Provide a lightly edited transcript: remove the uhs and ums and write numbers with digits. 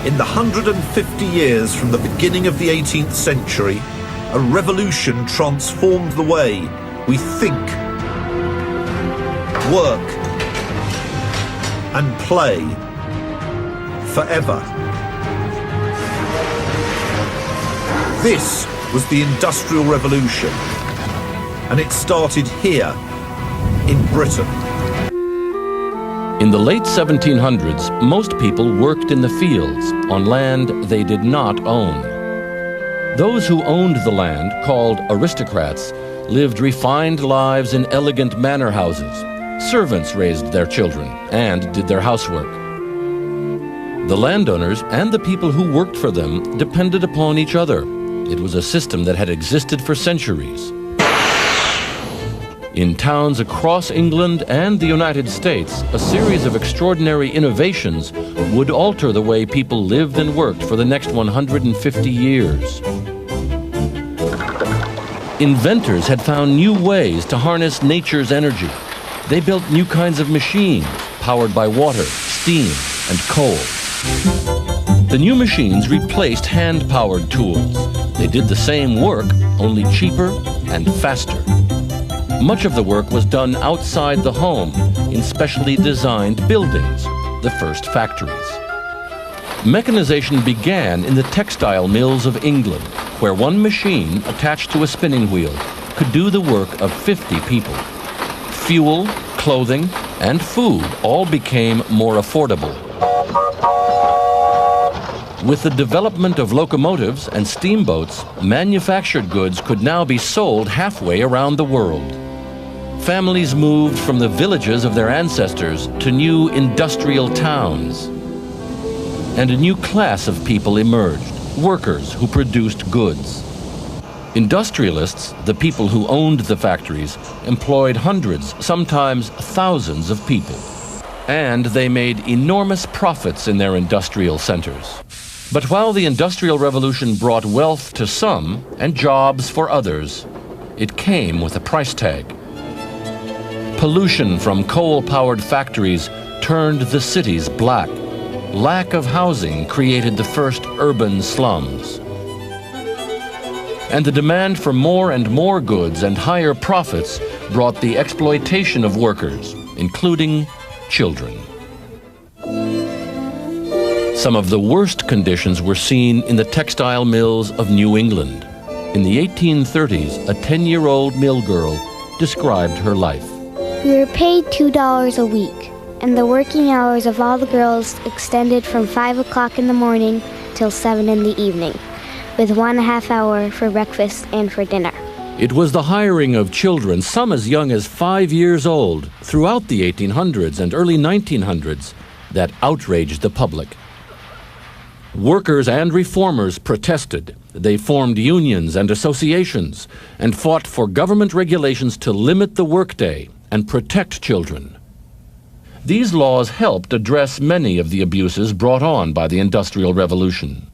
In the 150 years from the beginning of the 18th century, a revolution transformed the way we think, work, and play forever. This was the Industrial Revolution, and it started here in Britain. In the late 1700s, most people worked in the fields on land they did not own. Those who owned the land, called aristocrats, lived refined lives in elegant manor houses. Servants raised their children and did their housework. The landowners and the people who worked for them depended upon each other. It was a system that had existed for centuries. In towns across England and the United States, a series of extraordinary innovations would alter the way people lived and worked for the next 150 years. Inventors had found new ways to harness nature's energy. They built new kinds of machines, powered by water, steam, and coal. The new machines replaced hand-powered tools. They did the same work, only cheaper and faster. Much of the work was done outside the home, in specially designed buildings, the first factories. Mechanization began in the textile mills of England, where one machine attached to a spinning wheel could do the work of 50 people. Fuel, clothing, and food all became more affordable. With the development of locomotives and steamboats, manufactured goods could now be sold halfway around the world. Families moved from the villages of their ancestors to new industrial towns. And a new class of people emerged, workers who produced goods. Industrialists, the people who owned the factories, employed hundreds, sometimes thousands of people. And they made enormous profits in their industrial centers. But while the Industrial Revolution brought wealth to some and jobs for others, it came with a price tag. Pollution from coal-powered factories turned the cities black. Lack of housing created the first urban slums. And the demand for more and more goods and higher profits brought the exploitation of workers, including children. Some of the worst conditions were seen in the textile mills of New England. In the 1830s, a 10-year-old mill girl described her life. We were paid $2 a week, and the working hours of all the girls extended from 5 o'clock in the morning till 7 in the evening, with 1.5 hour for breakfast and for dinner. It was the hiring of children, some as young as 5 years old, throughout the 1800s and early 1900s, that outraged the public. Workers and reformers protested. They formed unions and associations and fought for government regulations to limit the workday and protect children. These laws helped address many of the abuses brought on by the Industrial Revolution.